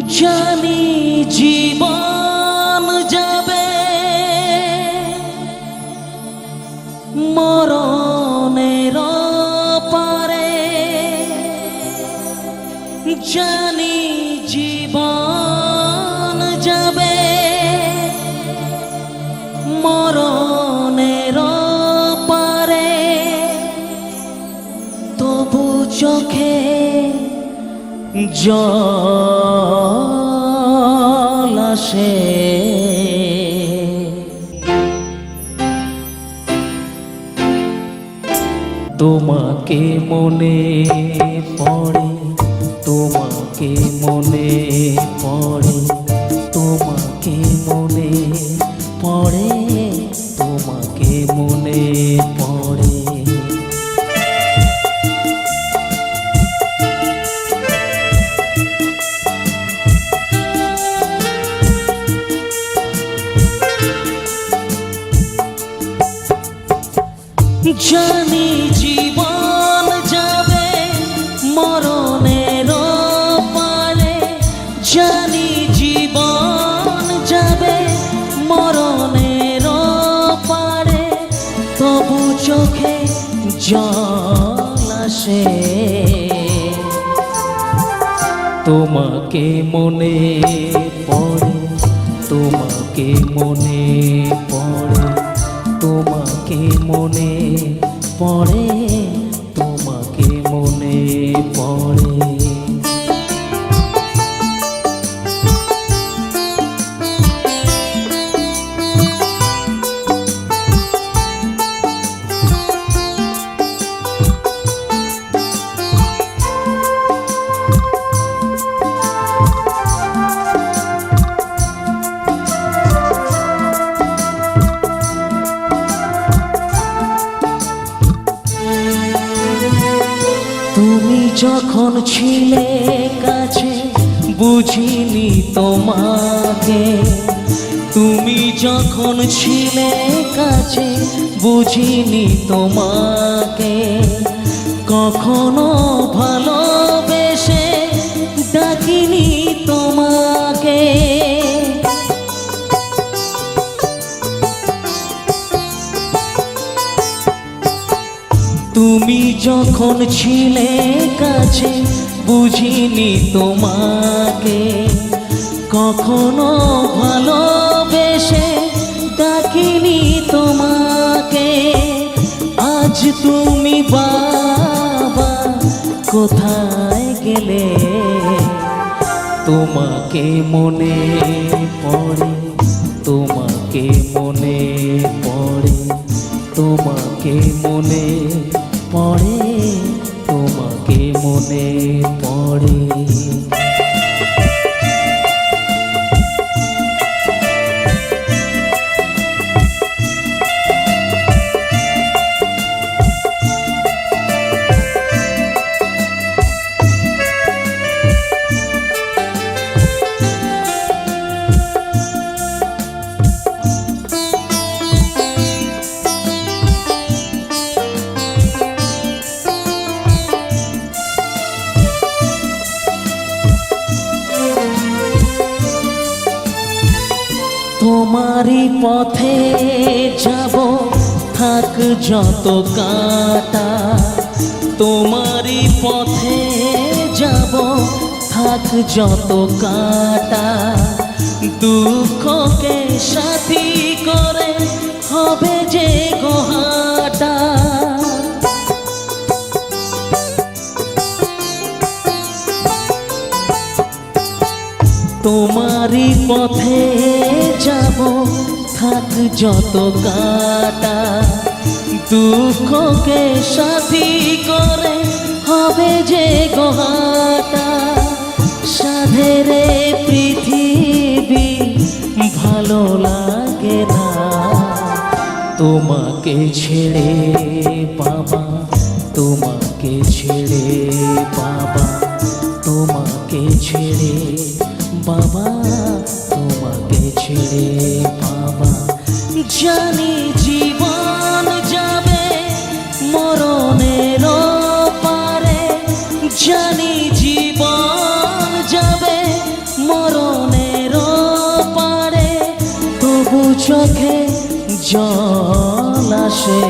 জানি জীবন যাবে মরণের পারে, জানি জীবন যাবে মরণের পারে, তবু চোখে জল আসে। তোমাকে মনে পড়ে, তোমাকে মনে পড়ে, তোমাকে মনে পড়ে, তোমাকে মনে পড়ে। জানি জীবন যাবে মরণের পারে, জানি জীবন যাবে মরণের পারে, তবু চোখে জল আসে। তোমাকে মনে পড়ে, তোমাকে মনে পড়ে, তোমাকে মনে পড়ে, তোমাকে মনে পড়ে। তুমি যখন ছিলে কাছে বুঝিনি তোমাকে, তুমি যখন ছিলে কাছে বুঝিনি তোমাকে, কখনো ভালোবেসে ডাকিনি তোমাকে। তুমি যখন ছিলে কাছে বুঝিনি তোমাকে, কখনো ভালোবেসে ডাকিনি তোমাকে। আজ তুমি বাবা কোথায় গেলে, তোমাকে মনে পড়ে, তোমাকে মনে পড়ে, তোমাকে মনে পড়ে, তোমাকে মনে পড়ে। তোমারই পথে যাব থাক যত কাঁটা, তোমারই পথে যাব থাক যত কাঁটা, দুঃখকে সাথী করে হবে যে গোহাটা। তোমারই পথে যাব থাক যত কাঁটা, দুঃখকে সাথী করে হবে যে গোহাটা। সাধের পৃথিবী ভালো লাগে না, তোমাকে ছেড়ে বাবা, তোমাকে ছেড়ে বাবা, তোমাকে ছেড়ে বাবা, তোমাকে ছেড়ে বাবা। জানি জীবন যাবে মরণের পারে, জানি জীবন যাবে চোখে জল আসে,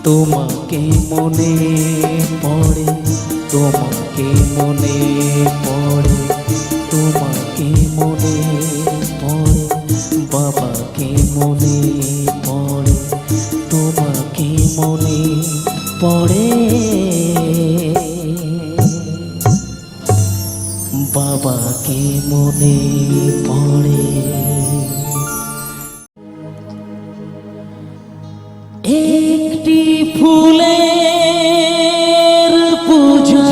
তোমাকে মনে পড়ে, তোমাকে মনে পড়ে, তোমাকে মনে পড়ে, বাবাকে মনে পড়ে, তোমাকে মনে পড়ে, বাবাকে মনে পড়ে। একটি ফুলের পূজা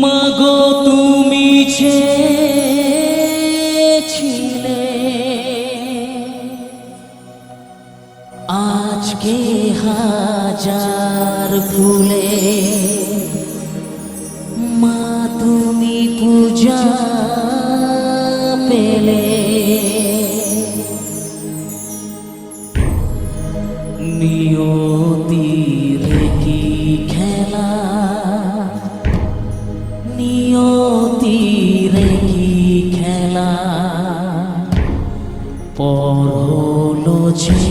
মাগো তুমি চেয়েছিলে, আজকে হাজার ফুলে মা তুমি পূজা পেলে। নিয়তির কি খেলা, নিয়তির কি খেলা, পর হলো যে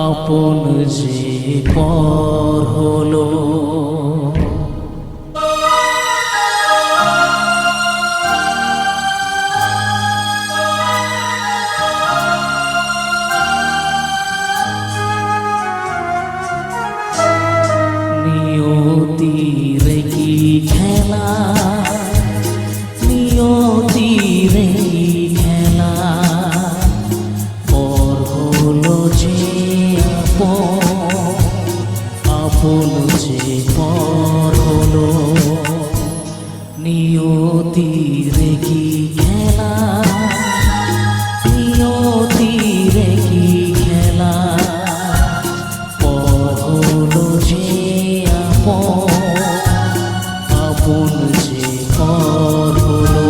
আপন যে পর হলো। নিয়তির কি খেলা, নিয়তির কি খেলা, পর হলো যে আপন যে পর হলো। নিয়তির কি খেলা, নিয়তির কি খেলা, পর হলো যে আপন যে পর হলো।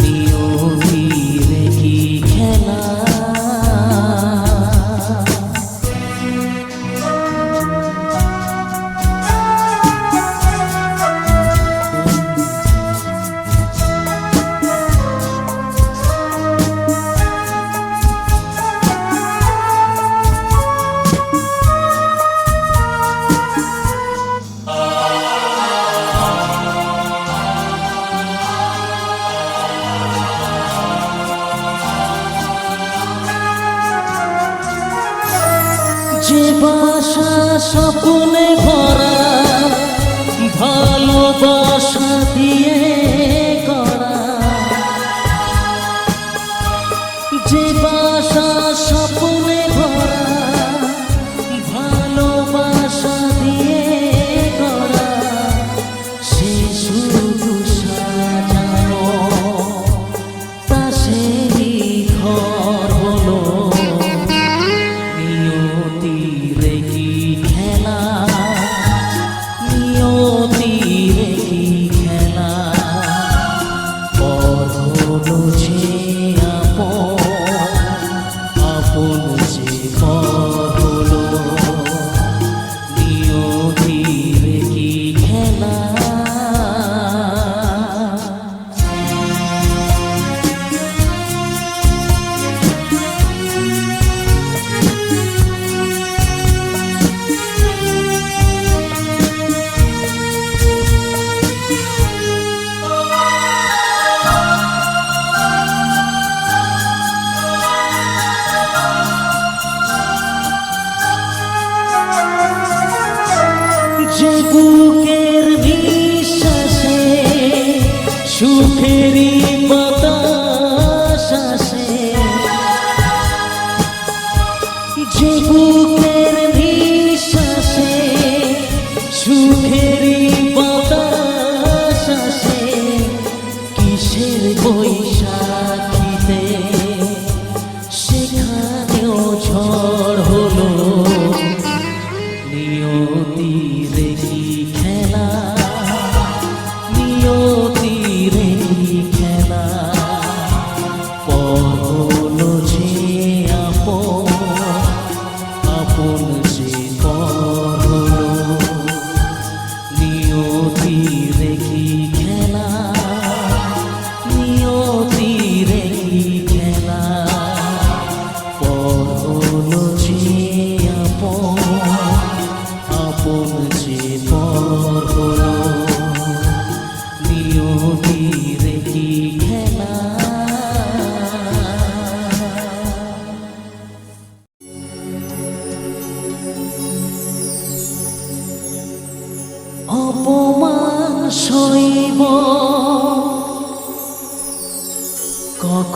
নিয়তির কি খেলা। যে বাসা স্বপ্নে ভরা, ভালোবাসা দিয়ে গড়া, যে বাসা স্বপ্নে ভরা, ভালোবাসা দিয়ে গড়া, সে শুধু সাজানো তা সেই ঘর হলো। নিয়তির কি খেলা, নিয়তির কি খেলা,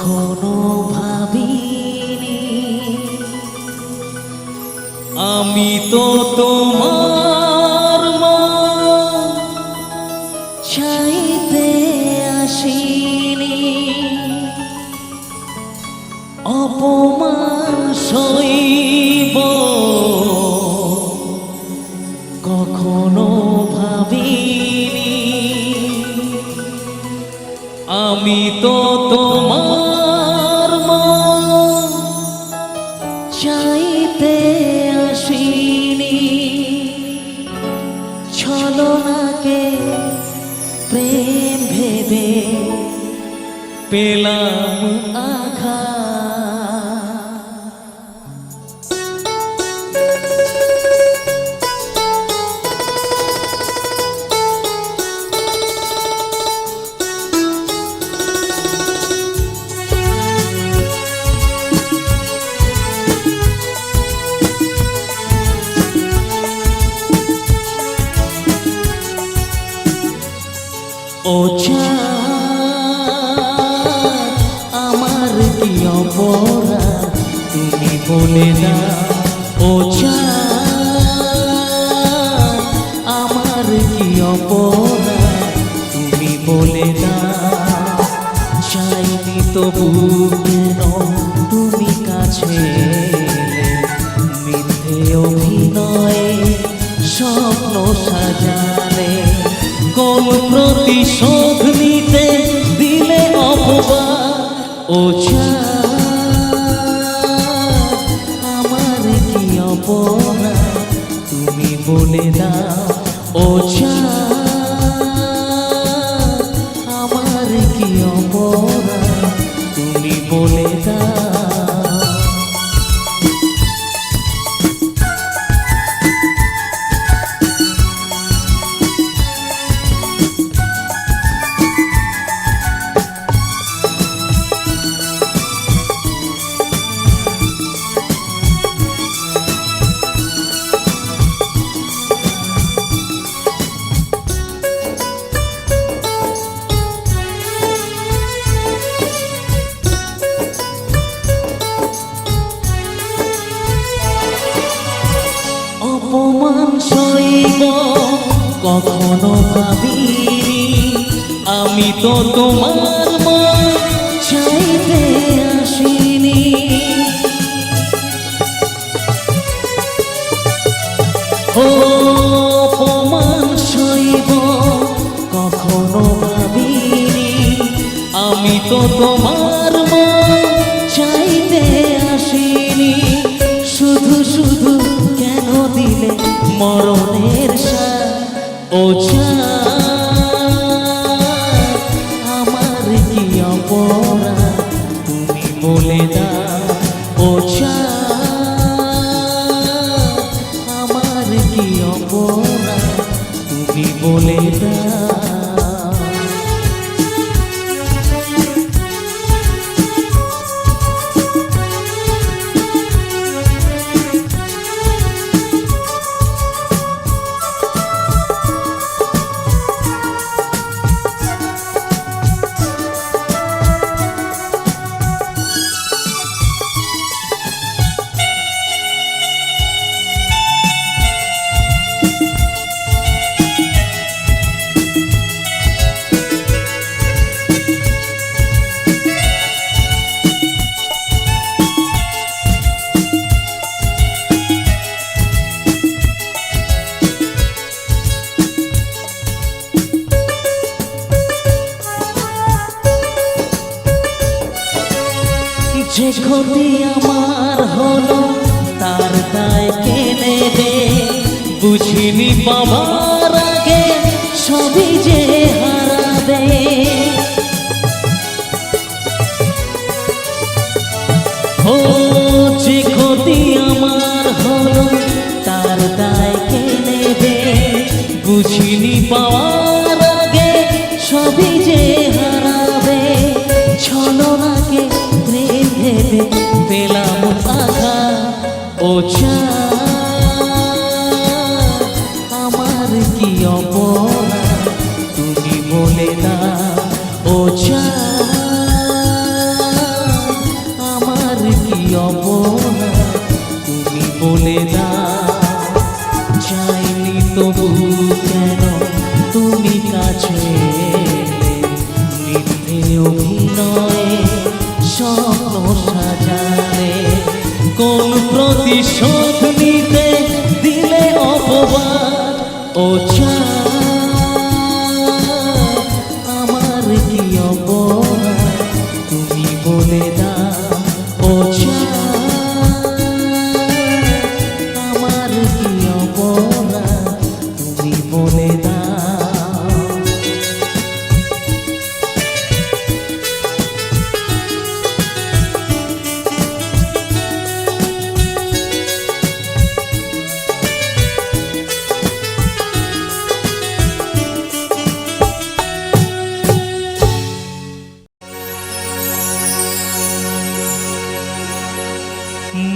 কখনো ভাবিনি আমি তো তোমার মন চাইতে আসিনি অপমান সইব কখনো ভাবিনি আমি তো তোমার মন চাইতে আসিনি ছলনাকে প্রেম ভেবে পেলাম আঘাত ও চাঁদ আমার কি অপরাধ তুমি বলে দাও ও চাঁদ আমার কি অপরাধ তুমি বলে দাও চাইনি তবু কেন তুমি কাছে এলে মিথ্যে অভিনয়ে স্বপ্ন সাজালে কোন প্রতিশোধ নিতে দিলে অপবাদ ও চাঁদ আমার কি অপরাধ তুমি বলে দাও ও চাঁদ আমার কি অপরাধ তুমি বলে দাও অপমান সইব কখনো ভাবিনি আমি তো তোমার মন চাইতে আসিনি ও অপমান সইব কখনো ভাবিনি আমি তো তোমার মন চাইতে আসিনি শুধু শুধু কেন দিলে মরণের সাথ ও চাঁদ আমার কি অপরাধ তুমি বলে দাও ও চাঁদ আমার কি অপরাধ তুমি বলে দাও যে ক্ষতি আমার হলো তার দায় কে নেবে বুঝিনি পাওয়ার আগে সবই যে হারাবে ও যে ক্ষতি আমার হলো তার দায় কে নেবে বুঝিনি পাওয়ার আগে সবই যে হারাবে ছলনাকে প্রেম ভেবে পেলাম আঘাত ও চাঁদ আমার কি অপরাধ তুমি বলে দাও ও চাঁদ স্বপ্ন সাজালে কোন প্রতিশোধ নিতে দিলে অপবাদ ও আমার কি অপরাধ তুমি বলে দাও ও আমার কি অপরাধ তুমি বলে দাও।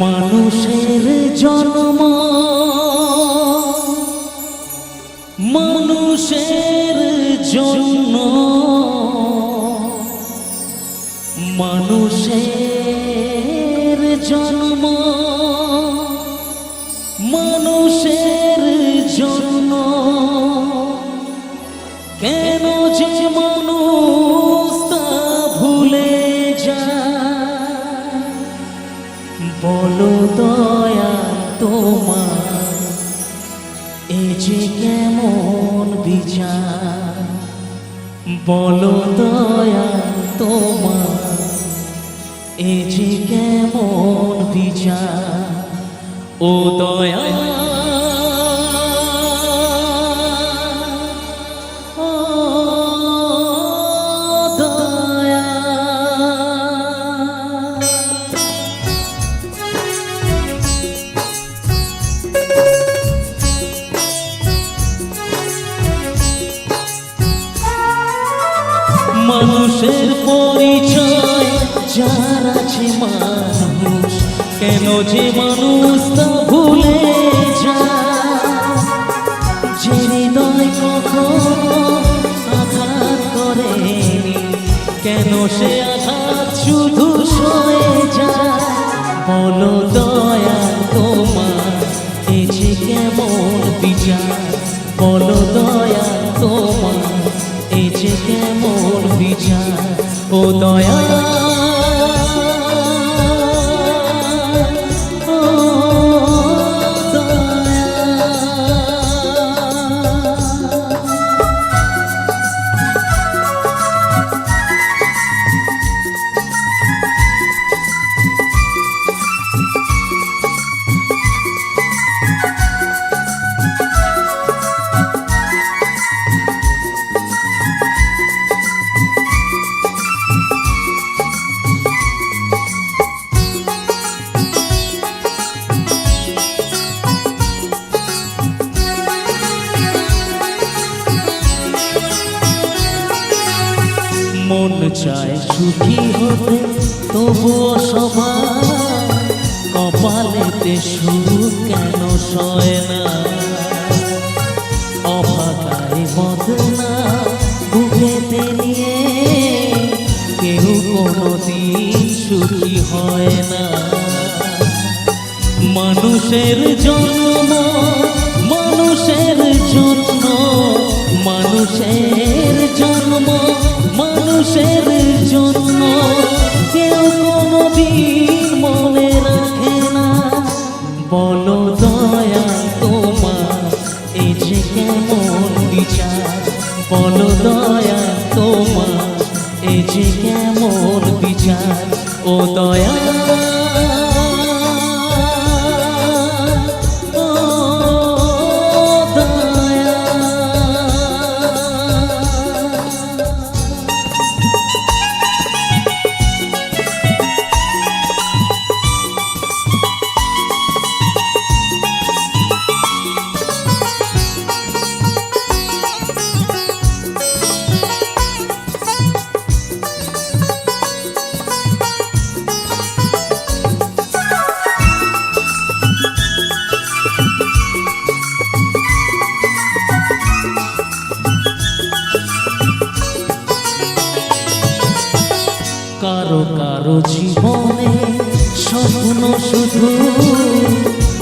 মানুষের জন্ম মানুষের জন্য মানুষের জন্ম মানুষের জন্য কেন যে মানুষ তা ভুলে যায় বলো দয়া তোমার এ যে কেমন বিচার বলো দয়া তোমার এ যে কেমন বিচার ও দয়া ও দয়া। মানুষের পরিচয় যার আছে মানুষ কেন যে মানুষ তা ভুলে যায় যে হৃদয় কখনো আঘাত করেনি কেন সে আঘাত শুধু সয়ে যায় বলো দয়া তোমার এ যে কেমন বিচার বলো দয়া তোমার এ যে কেমন বিচার ও দয়া ও দয়া। মন চায় সুখী হতে তবুও সবার কপালেতে সুখ কেন সয় না অভাগায় বদনা বুকেতে নিয়ে কেউ কোনোদিন সুখী হয় না মানুষের জন্ম মানুষের জন্য মানুষের জন্ম মানুষের জন্য কেউ কোনোদিন মনে রাখে না বলো দয়া তোমার এ যে কেমন বিচার বলো দয়া তোমার এ যে কেমন বিচার ও দয়া কারো কারো জীবনে স্বপ্ন শুধু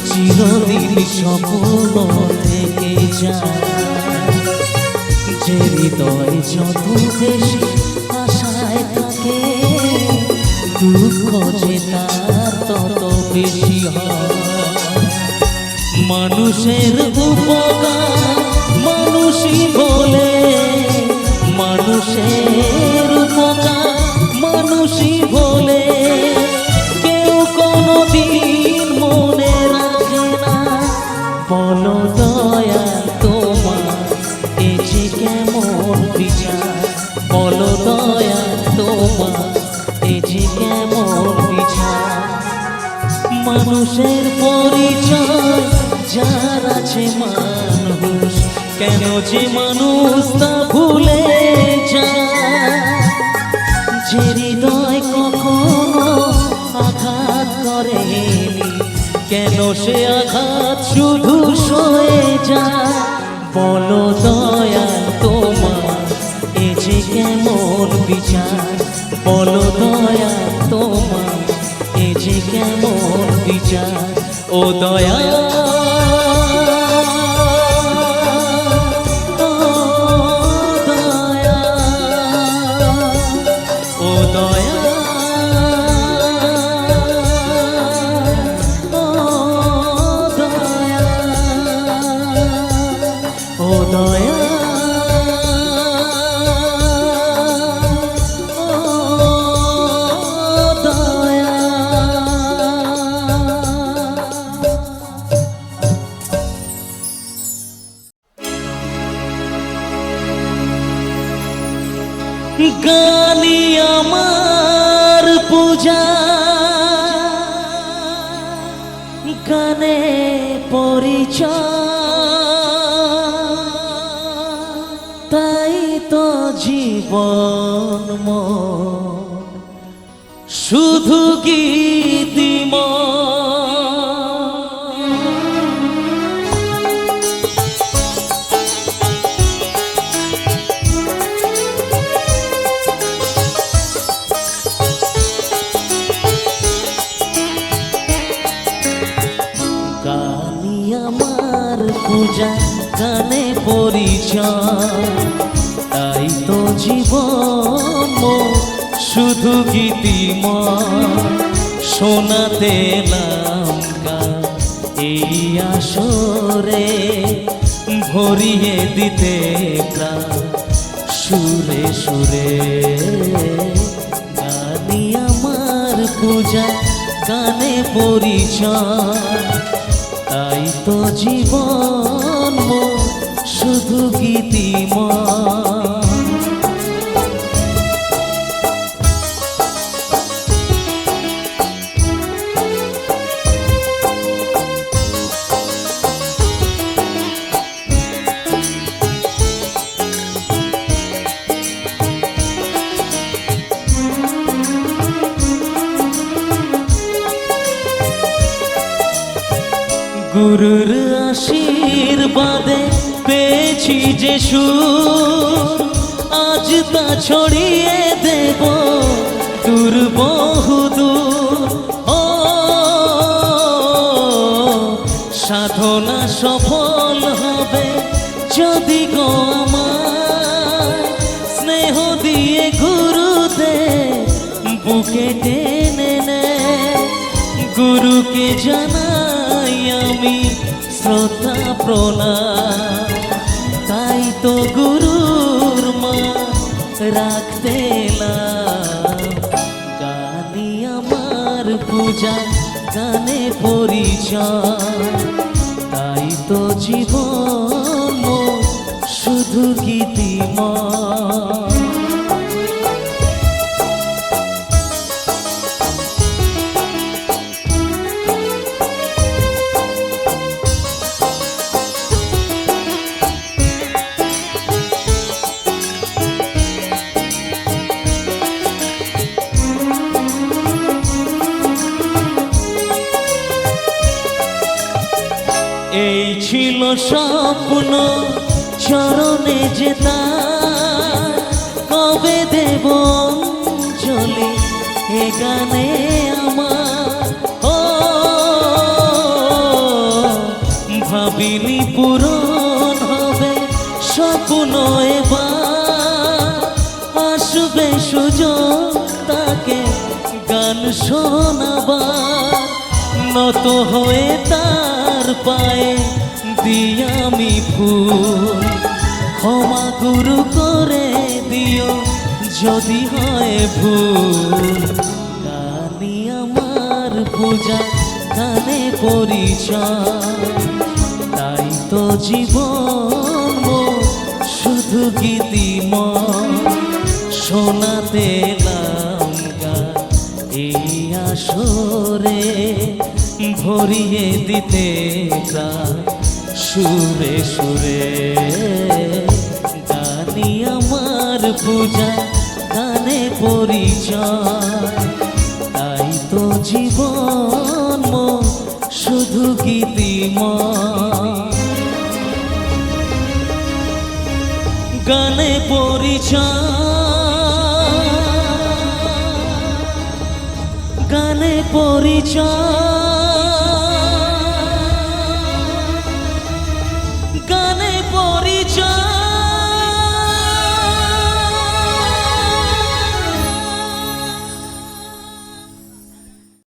চিরদিন স্বপ্ন থেকে যায় যে হৃদয় যত বেশি আশায় থাকে দুঃখ যে তার তত বেশি হয়। মানুষের উপকার মানুষই বলে, মানুষের উপকার মানুষই বলে, কেউ কোনোদিন মনে রাখে না। বলো দয়া তোমার এ যে কেমন বিচার, বলো দয়া তোমার এ যে কেমন বিচার। মানুষের পরিচয় যার আছে মানুষ, কেন যে মানুষ তা ভুলে যায়। যে হৃদয় কখনো আঘাত করেনি, কেন সে আঘাত শুধু সয়ে যায়। বলো দয়া তোমার এ যে কেমন বিচার, বলো দয়া তোমার এ যে কেমন বিচার। ও দয়া গালি আমার পূজা, গানে পরিচয়, তাই তো জীবন শুধু গীতিময়। পূজা গানে পরিচয়, তাই তো জীবন শুধু গীতিময়। শোনাতে এলাম গান এই আসরে, ভরিয়ে দিতে প্রাণ সুরে সুরে। গানি আমার পূজা গানে পরিচয়, তাই তো জীবন শুধু গীতিময়। গুরুর আশীর্বাদে পেয়েছি যে সুর, আজ তা ছড়িয়ে দেব দূর বহুদূর। ও সাধনা সফল হবে যদি গো আমার, স্নেহ দিয়ে গুরুদেব বুকে টেনে নেয়। গুরুকে জানাই আমি শ্রদ্ধা প্রণাম, তাই তো গুরুর মা রাখতে এলাম। গানি আমার পূজা গানে পরিচয়, তাই তো জীবন শুধু গীতিময়। এই ছিল স্বপ্ন চরণে যেতা, কবে দেব অঞ্জলি এ গানে আমার। ও ভাবিনি পূরণ হবে স্বপ্ন এবার, আসবে সুযোগ তাকে গান শোনাবার, নত হয়ে তার পায়ে দিয়া আমি ফুল। ক্ষমা গুরু করে দিও যদি হয় ভুল। গানি আমার পূজা, গানে পরিচয়, তাই তো জীবন মোর শুধু গীতিময়। শোনাতে এলাম গান এই আসরে, ভরিয়ে দিতে প্রাণ সুরে সুরে। গানি আমার পূজা, গানে পরিচয়, তাই তো জীবন মোর শুধু গীতিময়। গানে পরিচয়, গানে পরিচয়।